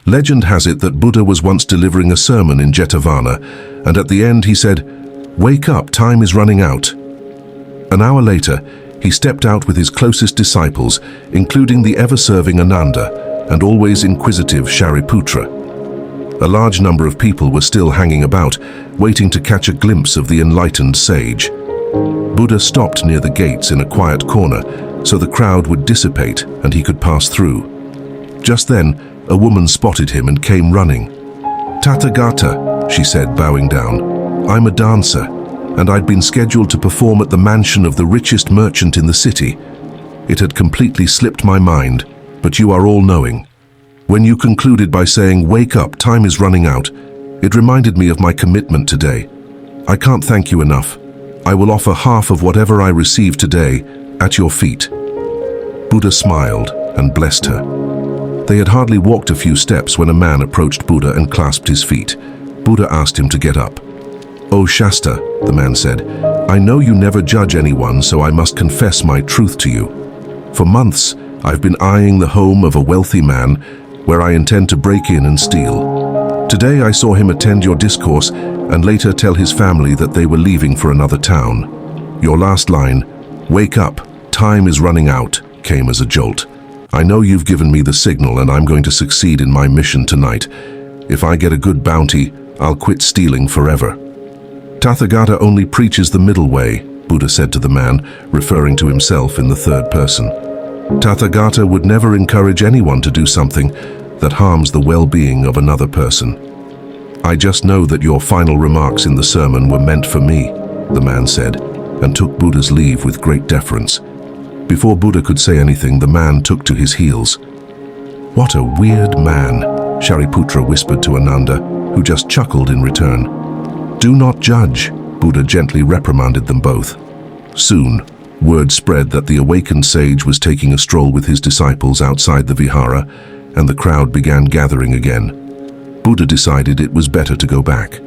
Legend has it that Buddha was once delivering a sermon in Jetavana, and at the end he said, "Wake up, time is running out." An hour later, he stepped out with his closest disciples, including the ever-serving Ananda and always inquisitive Shariputra. A large number of people were still hanging about, waiting to catch a glimpse of the enlightened sage. Buddha stopped near the gates in a quiet corner, so the crowd would dissipate and he could pass through. Just then, a woman spotted him and came running. "Tathagata," she said, bowing down, "I'm a dancer, and I'd been scheduled to perform at the mansion of the richest merchant in the city. It had completely slipped my mind, but you are all-knowing. When you concluded by saying, 'Wake up, time is running out,' it reminded me of my commitment today. I can't thank you enough. I will offer half of whatever I receive today at your feet." Buddha smiled and blessed her. They had hardly walked a few steps when a man approached Buddha and clasped his feet. Buddha asked him to get up. "O Shasta," the man said, "I know you never judge anyone, so I must confess my truth to you. For months, I've been eyeing the home of a wealthy man where I intend to break in and steal. Today I saw him attend your discourse and later tell his family that they were leaving for another town. Your last line, 'Wake up, time is running out,' came as a jolt. I know you've given me the signal and I'm going to succeed in my mission tonight. If I get a good bounty, I'll quit stealing forever." "Tathagata only preaches the middle way," Buddha said to the man, referring to himself in the third person. "Tathagata would never encourage anyone to do something that harms the well-being of another person. I just know that your final remarks in the sermon were meant for me," the man said, and took Buddha's leave with great deference. Before Buddha could say anything, the man took to his heels. "What a weird man," Shariputra whispered to Ananda, who just chuckled in return. "Do not judge," Buddha gently reprimanded them both. Soon, word spread that the awakened sage was taking a stroll with his disciples outside the vihara, and the crowd began gathering again. Buddha decided it was better to go back.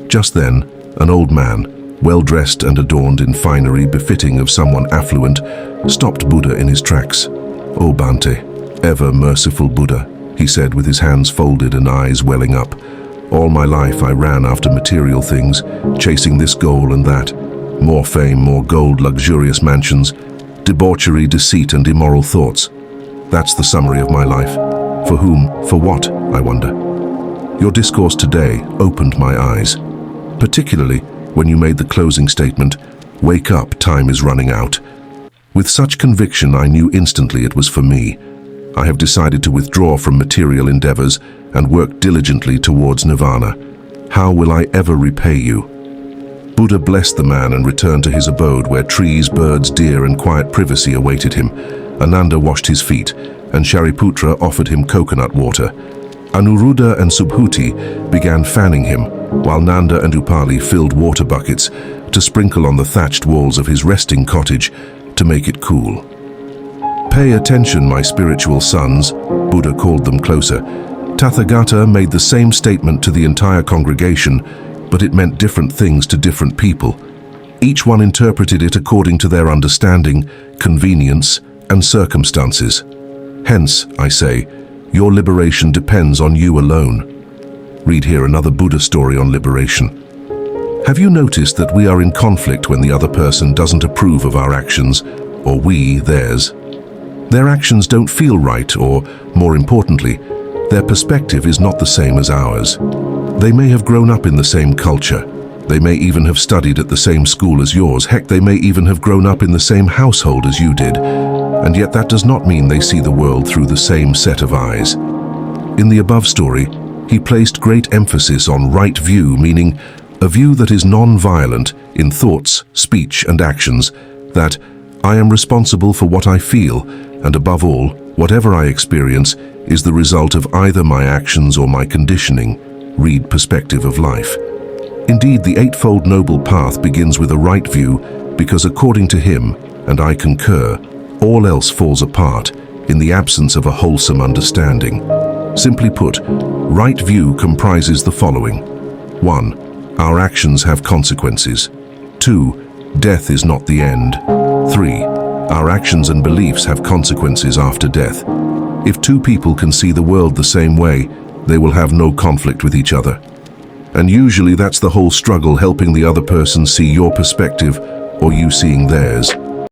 Just then, an old man, well-dressed and adorned in finery befitting of someone affluent, stopped Buddha in his tracks. "O Bhante, ever merciful Buddha," he said with his hands folded and eyes welling up. "All my life I ran after material things, chasing this goal and that. More fame, more gold, luxurious mansions, debauchery, deceit and immoral thoughts. That's the summary of my life. For whom, for what, I wonder. Your discourse today opened my eyes, particularly when you made the closing statement, 'Wake up, time is running out.' With such conviction, I knew instantly it was for me. I have decided to withdraw from material endeavors and work diligently towards nirvana. How will I ever repay you?" Buddha blessed the man and returned to his abode where trees, birds, deer and quiet privacy awaited him. Ananda washed his feet, and Shariputra offered him coconut water. Anuruddha and Subhuti began fanning him, while Nanda and Upali filled water buckets to sprinkle on the thatched walls of his resting cottage to make it cool. "Pay attention, my spiritual sons," Buddha called them closer. Tathagata made the same statement to the entire congregation, but it meant different things to different people. Each one interpreted it according to their understanding, convenience, and circumstances. Hence, I say, your liberation depends on you alone. Read here another Buddha story on liberation. Have you noticed that we are in conflict when the other person doesn't approve of our actions, or we theirs? Their actions don't feel right, or, more importantly, their perspective is not the same as ours. They may have grown up in the same culture. They may even have studied at the same school as yours. Heck, they may even have grown up in the same household as you did. And yet that does not mean they see the world through the same set of eyes. In the above story, he placed great emphasis on right view, meaning a view that is non-violent in thoughts, speech, and actions, that I am responsible for what I feel, and above all, whatever I experience is the result of either my actions or my conditioning. Read Perspective of Life. Indeed, the Eightfold Noble Path begins with a right view because according to him, and I concur, all else falls apart in the absence of a wholesome understanding. Simply put, right view comprises the following. 1. Our actions have consequences. 2. Death is not the end. 3. Our actions and beliefs have consequences after death. If two people can see the world the same way, they will have no conflict with each other. And usually that's the whole struggle, helping the other person see your perspective or you seeing theirs.